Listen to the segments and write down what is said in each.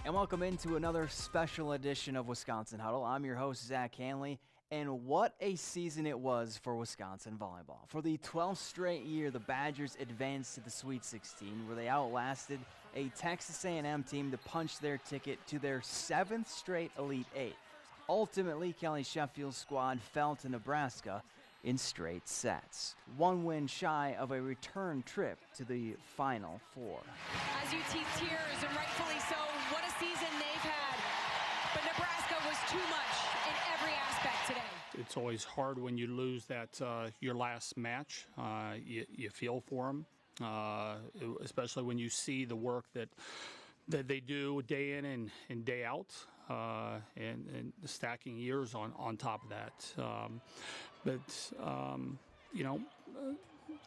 And welcome into another special edition of Wisconsin Huddle. I'm your host, Zach Hanley, and what a season it was for Wisconsin volleyball. For the 12th straight year, the Badgers advanced to the Sweet 16, where they outlasted a Texas A&M team to punch their ticket to their 7th straight Elite Eight. Ultimately, Kelly Sheffield's squad fell to Nebraska in straight sets, one win shy of a return trip to the Final Four. As UT tears, and rightfully so, what a season they've had. But Nebraska was too much in every aspect today. It's always hard when you lose that your last match. You feel for them, especially when you see the work that they do day in and day out, and stacking years on top of that.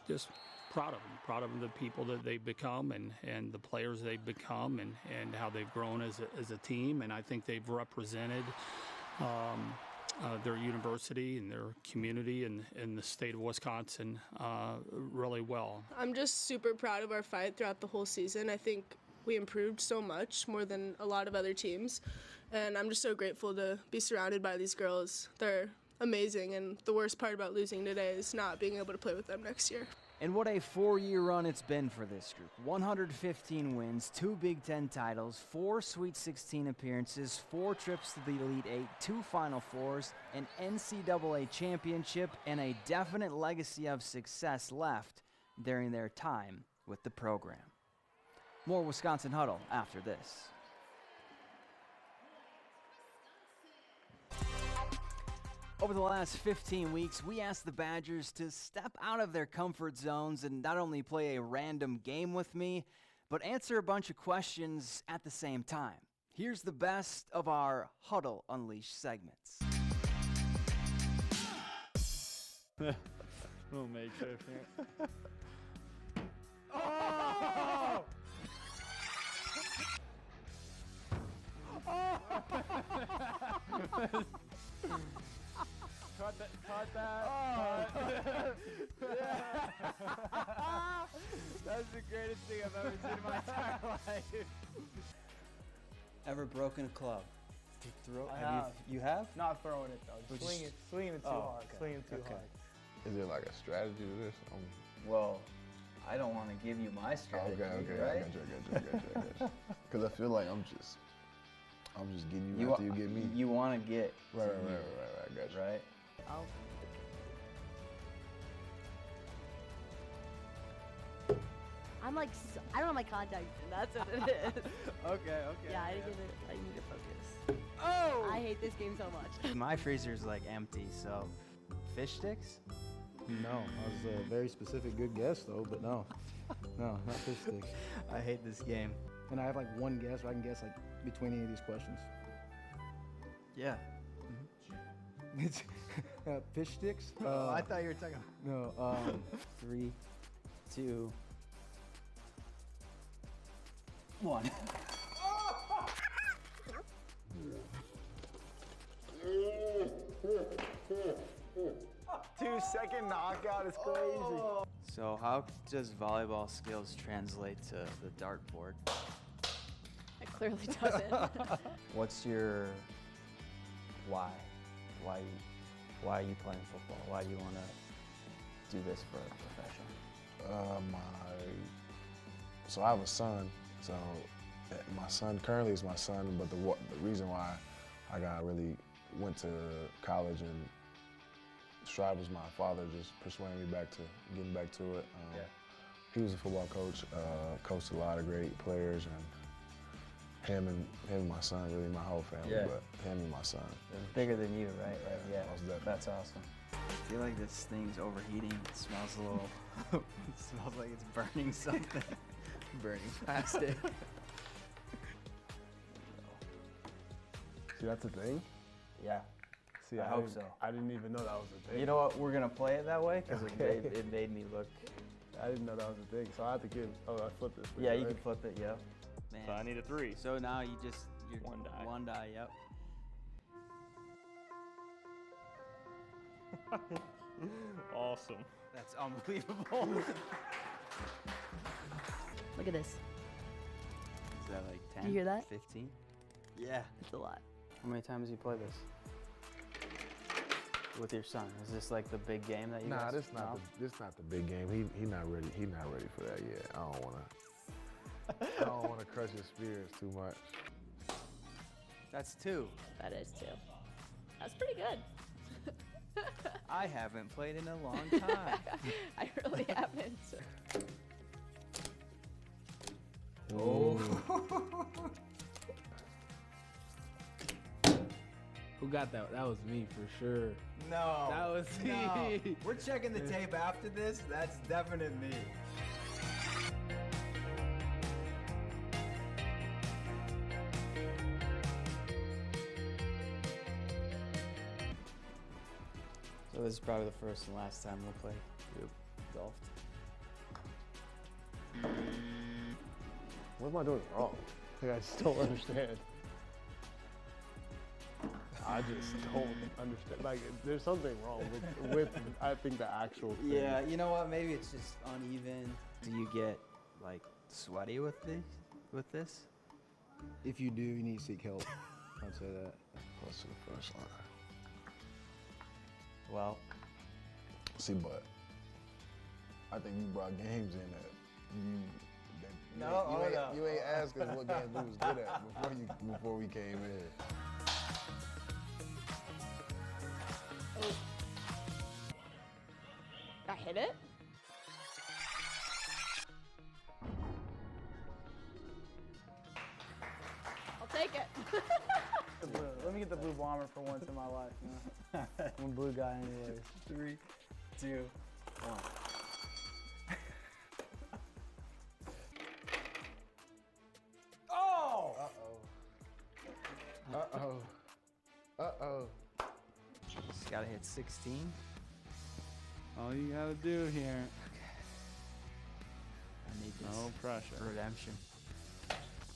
Just proud of them, the people that they've become and the players they've become and how they've grown as a team. And I think they've represented their university and their community and the state of Wisconsin really well. I'm just super proud of our fight throughout the whole season. I think we improved so much, more than a lot of other teams. And I'm just so grateful to be surrounded by these girls. They're amazing, and the worst part about losing today is not being able to play with them next year. And what a 4-year run it's been for this group. 115 wins, 2 Big Ten titles, 4 Sweet 16 appearances, 4 trips to the Elite Eight, 2 Final Fours, an NCAA championship, and a definite legacy of success left during their time with the program. More Wisconsin Huddle after this. Over the last 15 weeks, we asked the Badgers to step out of their comfort zones and not only play a random game with me, but answer a bunch of questions at the same time. Here's the best of our Huddle Unleashed segments. We'll make sure. Oh! Cut that. Yeah. That's the greatest thing I've ever seen in my entire life. Ever broken a club? I have. You have? Not throwing it though. Swinging it too hard. Okay. Swinging too hard. Is there like a strategy to this? Well, I don't want to give you my strategy, Okay, right? I got you. Because I feel like I'm just getting you after you get me. You want to get Right, I got you. right? I'm like, I don't have my contacts in. That's what it is. Okay. Yeah, I need to focus. Oh! I hate this game so much. My freezer is like empty, so fish sticks? No, that was a very specific good guess though, but no, not fish sticks. I hate this game. And I have like one guess, I can guess like between any of these questions. Yeah. It's fish sticks? I thought you were talking. No, 3, 2, 1. 2-second knockout is crazy. So how does volleyball skills translate to the dartboard? It clearly doesn't. What's your why? Why are you playing football? Why do you want to do this for a profession? So I have a son. So my son currently is my son, but the reason why I really went to college and strive was my father just persuading me getting back to it. He was a football coach, coached a lot of great players, and him and my son, really my whole family, but him and my son. It's bigger than you, right? Yeah, most definitely. that's awesome. I feel like this thing's overheating. It smells a little, it smells like it's burning something. Burning plastic. See, that's a thing? Yeah. See, I hope so. I didn't even know that was a thing. You know what? We're going to play it that way because it made me look. I didn't know that was a thing, so I have to give. Oh, I flipped this. Yeah, you can flip it, yeah. Man. So I need a 3. So now you're One die. One die, yep. Awesome. That's unbelievable. Look at this. Is that like 10? You hear that? 15? Yeah. It's a lot. How many times do you play this? With your son? Is this like the big game that you Nah, guys? this not the big game. He not ready. He not ready for that yet. I don't wanna crush his spirits too much. That's 2. That is 2. That's pretty good. I haven't played in a long time. I really haven't. Oh. Who got that? That was me for sure. No. That was No. me. We're checking the tape after this. That's definite me. So this is probably the first and last time we'll play golf. What am I doing wrong? Like, I just don't understand. I just don't understand. Like, there's something wrong with I think, the actual thing. Yeah, you know what? Maybe it's just uneven. Do you get like sweaty with this? If you do, you need to seek help. I'd say that. Close to the first line. Well, See, but I think you brought games in that you ain't asked us what games we was good at before we came in. Oh. I hit it? I'll take it. Let me get the blue bomber for once in my life. You know? I'm a blue guy anyways. 3, 2, 1. Oh! Uh-oh. Just gotta hit 16. All you gotta do here. I need this No pressure. redemption.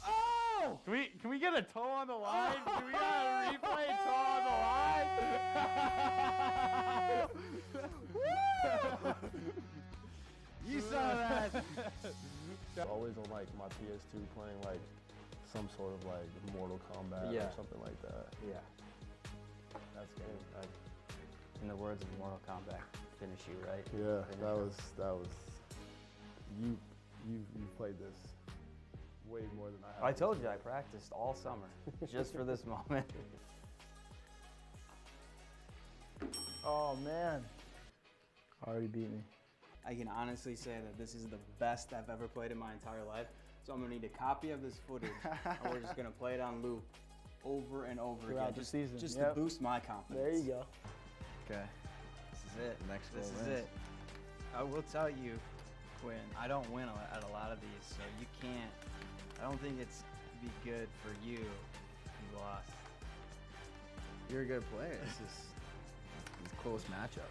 Oh! Can we get a toe on the line? Can we get a replay toe on the line? You saw that. Always on like my PS2 playing like some sort of like Mortal Kombat Yeah. or something like that. yeah. That's game. In the words of Mortal Kombat, finish you, right? Yeah, Finish that you. was you played this way more than I have. I told you I practiced all summer just for this moment. Oh man. Already beat me. I can honestly say that this is the best I've ever played in my entire life. So I'm gonna need a copy of this footage, and we're just gonna play it on loop over and over Throughout again, the season, just yep. to boost my confidence. There you go. Okay, this is it. Next This goal is wins. it. I will tell you, Quinn, I don't win at a lot of these, so you can't. I don't think it's be good for you if you lost. You're a good player. It's just it's a close matchup.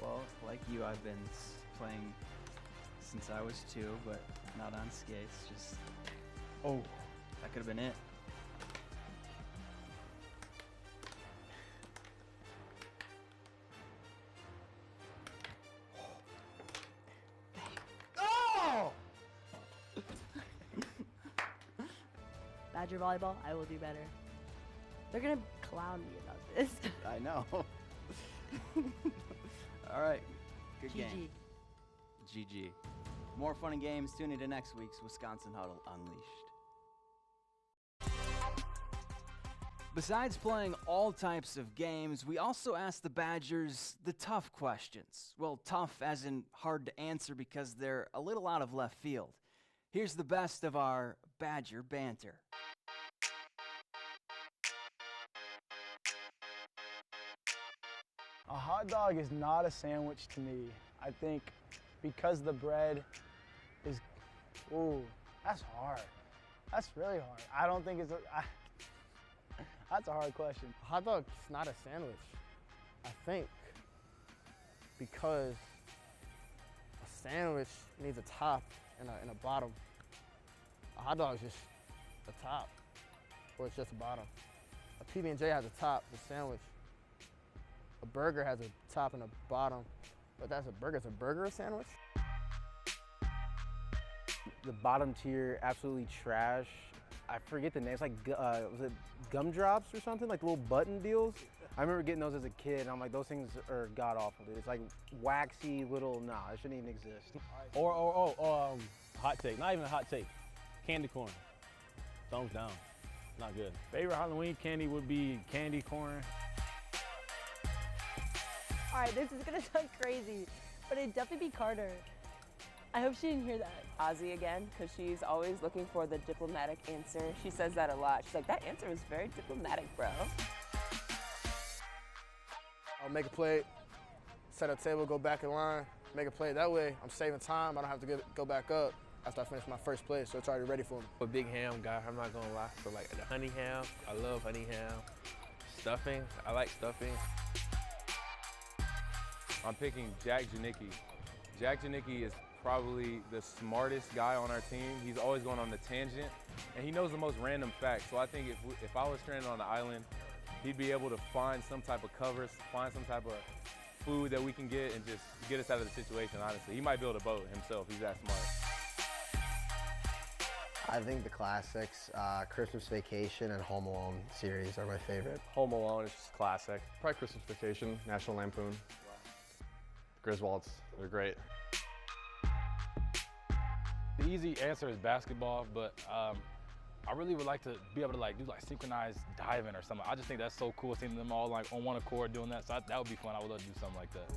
Well, like you, I've been playing since I was 2, but not on skates. Just that could have been it. Badger volleyball, I will do better. They're gonna clown me about this. I know. All right, good game. GG. More fun and games. Tune into next week's Wisconsin Huddle Unleashed. Besides playing all types of games, we also ask the Badgers the tough questions. Well, tough as in hard to answer because they're a little out of left field. Here's the best of our Badger banter. A hot dog is not a sandwich to me. I think because the bread is, ooh, that's hard. That's really hard. I don't think it's that's a hard question. Hot dog's not a sandwich, I think, because a sandwich needs a top and a bottom. A hot dog is just a top, or it's just a bottom. A PB&J has a top, the sandwich. A burger has a top and a bottom, but that's a burger. Is a burger a sandwich? The bottom tier, absolutely trash. I forget the names, like, was it gumdrops or something? Like the little button deals? I remember getting those as a kid, and I'm like, those things are god-awful, dude. It's like waxy little, nah, it shouldn't even exist. Or hot take, not even a hot take. Candy corn, thumbs down, not good. Favorite Halloween candy would be candy corn. All right, this is gonna sound crazy, but it'd definitely be Carter. I hope she didn't hear that. Ozzy again, because she's always looking for the diplomatic answer. She says that a lot. She's like, that answer was very diplomatic, bro. I'll make a play, set a table, go back in line, make a play. That way, I'm saving time. I don't have to go back up after I finish my first play, so it's already ready for me. I'm a big ham guy, I'm not gonna lie. So like the honey ham, I love honey ham. Stuffing, I like stuffing. I'm picking Jack Janicki. Jack Janicki is probably the smartest guy on our team. He's always going on the tangent, and he knows the most random facts. So I think if I was stranded on the island, he'd be able to find some type of covers, find some type of food that we can get, and just get us out of the situation, honestly. He might build a boat himself. He's that smart. I think the classics, Christmas Vacation and Home Alone series are my favorite. Home Alone is just classic. Probably Christmas Vacation, National Lampoon. Griswolds, they're great. The easy answer is basketball, but I really would like to be able to do synchronized diving or something. I just think that's so cool, seeing them all on one accord doing that. So that would be fun. I would love to do something like that.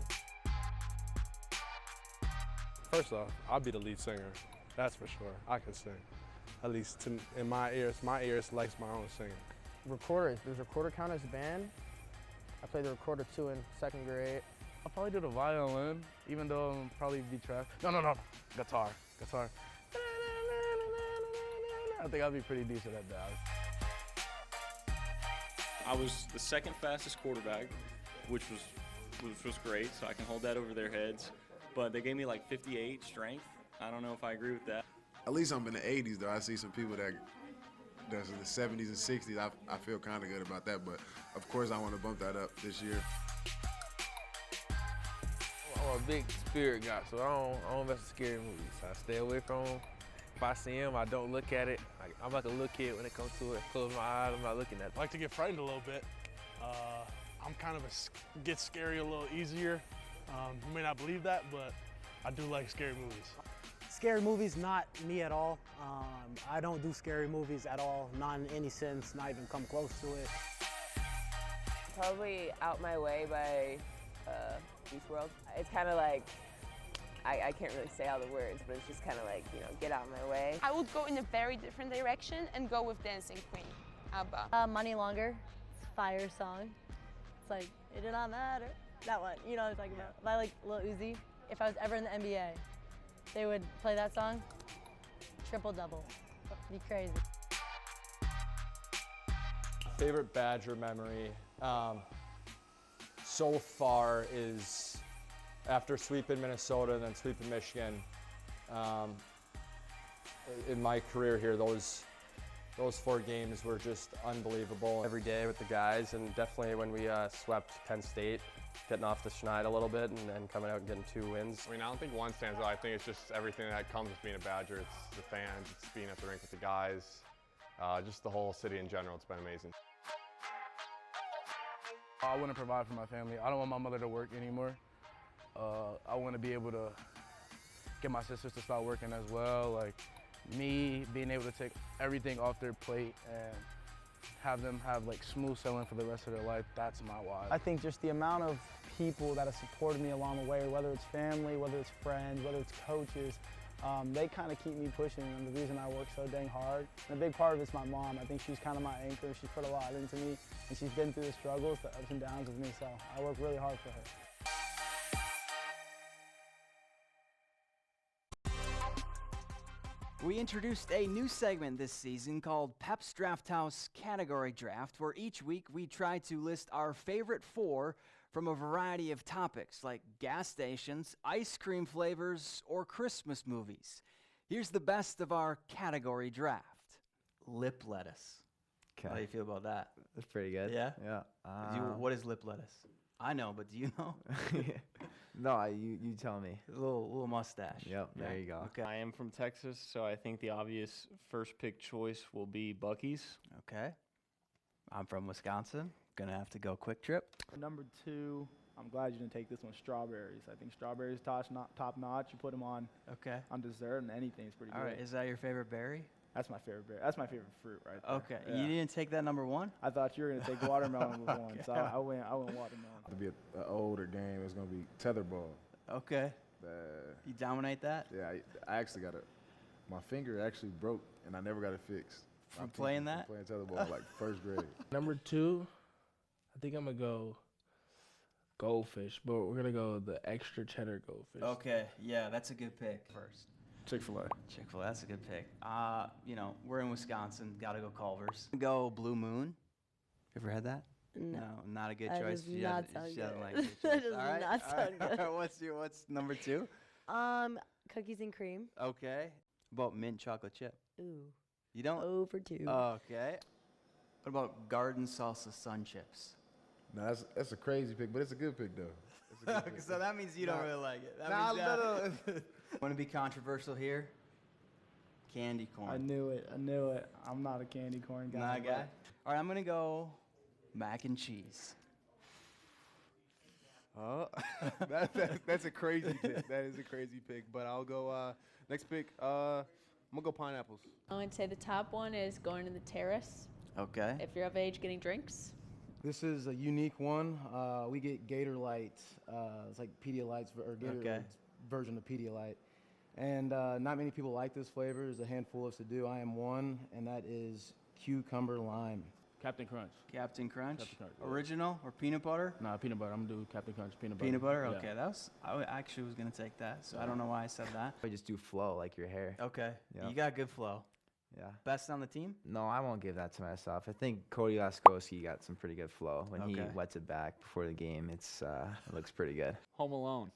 First off, I'll be the lead singer. That's for sure. I can sing. At least in my ears likes my own singing. Recorder, does recorder count as a band? I played the recorder too in 2nd grade. I'll probably do the violin, even though I'm probably be trash. No. Guitar. I think I'll be pretty decent at that. I was the second fastest quarterback, which was great, so I can hold that over their heads. But they gave me like 58 strength. I don't know if I agree with that. At least I'm in the 80s, though. I see some people that's in the 70s and 60s. I feel kind of good about that, but of course I want to bump that up this year. I'm a big spirit guy, so I don't mess with scary movies. I stay away from them. If I see them, I don't look at it. I'm like a little kid when it comes to it. Close my eyes, I'm not looking at it. I like to get frightened a little bit. I'm kind of get scary a little easier. You may not believe that, but I do like scary movies. Scary movies, not me at all. I don't do scary movies at all, not in any sense, not even come close to it. Probably Out My Way by Beast World. It's kind of like, I can't really say all the words, but it's just kind of like, get out of my way. I would go in a very different direction and go with Dancing Queen, ABBA. Money Longer, it's a fire song. It's like, it did not matter. That one, you know what I'm talking about. By Lil Uzi. If I was ever in the NBA, they would play that song, triple-double. Be crazy. Favorite Badger memory so far is after sweeping Minnesota and then sweeping Michigan. In my career here, those 4 games were just unbelievable. Every day with the guys, and definitely when we swept Penn State, getting off the schneid a little bit and coming out and getting 2 wins. I don't think one stands out. I think it's just everything that comes with being a Badger. It's the fans, it's being at the rink with the guys, just the whole city in general. It's been amazing. I want to provide for my family. I don't want my mother to work anymore. I want to be able to get my sisters to start working as well. Like me being able to take everything off their plate and have them have smooth sailing for the rest of their life, that's my why. I think just the amount of people that have supported me along the way, whether it's family, whether it's friends, whether it's coaches, they kind of keep me pushing, and the reason I work so dang hard. And a big part of it's my mom. I think she's kind of my anchor. She's put a lot into me, and she's been through the struggles, the ups and downs with me, so I work really hard for her. We introduced a new segment this season called Pep's Draft House Category Draft, where each week we try to list our favorite 4 from a variety of topics like gas stations, ice cream flavors, or Christmas movies. Here's the best of our category draft. Lip lettuce. Okay. How do you feel about that? That's pretty good. Yeah? Yeah. What is lip lettuce? I know, but do you know? No, you tell me. A little mustache. Yep, there you go. Okay. I am from Texas, so I think the obvious first pick choice will be Buc-ee's. Okay. I'm from Wisconsin. Gonna have to go Quick Trip. Number 2, I'm glad you didn't take this one, strawberries. I think strawberries top notch. You put them on dessert and anything is pretty All good. right. Is that your favorite berry? That's my favorite berry. That's my favorite fruit right there. Okay. Yeah. You didn't take that number 1? I thought you were gonna take watermelon with one, Okay. so I went watermelon. To be an older game, it's gonna be tetherball. Okay. You dominate that? Yeah, I actually got my finger actually broke, and I never got it fixed. From playing that? Playing tetherball like first grade. Number 2, I think I'm gonna go goldfish, but we're gonna go the extra cheddar goldfish. Okay. Yeah, that's a good pick. First. Chick-fil-A. Chick-fil-A, that's a good pick. You know, we're in Wisconsin. Got to go Culver's. Go Blue Moon. Ever had that? No. Not a good That choice. does She not doesn't- sound she doesn't good. like good That choice. does All right, not all right, sound good. What's number 2? Cookies and cream. Okay. About mint chocolate chip. Ooh. You don't? Over 2. Okay. What about garden salsa sun chips? No, that's a crazy pick, but it's a good pick though. It's a good pick. So that means you don't really like it. That Nah, means no. Want to be controversial here? Candy corn. I knew it. I'm not a candy corn guy. Not a but guy? All right, I'm going to go mac and cheese. Oh, that's a crazy pick. That is a crazy pick. But I'll go next pick. I'm gonna go pineapples. I would say the top one is going to the terrace. Okay. If you're of age, getting drinks. This is a unique one. We get Gator Light. It's like Pedialyte's or Gator's version of Pedialyte. And not many people like this flavor. There's a handful of us that do. I am one, and that is cucumber lime. Captain Crunch. Captain Crunch? Captain Crunch, yeah. Original or peanut butter? Nah, peanut butter. I'm gonna do Captain Crunch peanut butter. Peanut butter? Yeah. Okay, I actually was going to take that, so I don't know why I said that. I just do flow like your hair. Okay. Yep. You got good flow. Yeah. Best on the team? No, I won't give that to myself. I think Cody Laskowski got some pretty good flow. When he Okay. wets it back before the game, it looks pretty good. Home Alone.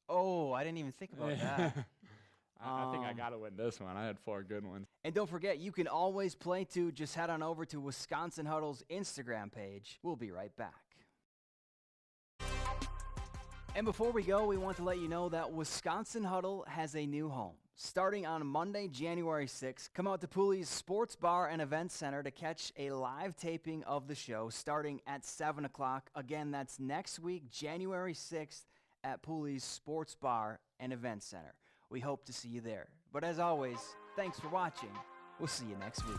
Oh, I didn't even think about that. I think I got to win this one. I had 4 good ones. And don't forget, you can always play too. Just head on over to Wisconsin Huddle's Instagram page. We'll be right back. And before we go, we want to let you know that Wisconsin Huddle has a new home. Starting on Monday, January 6th, come out to Pooley's Sports Bar and Event Center to catch a live taping of the show starting at 7 o'clock. Again, that's next week, January 6th at Pooley's Sports Bar and Event Center. We hope to see you there. But as always, thanks for watching. We'll see you next week.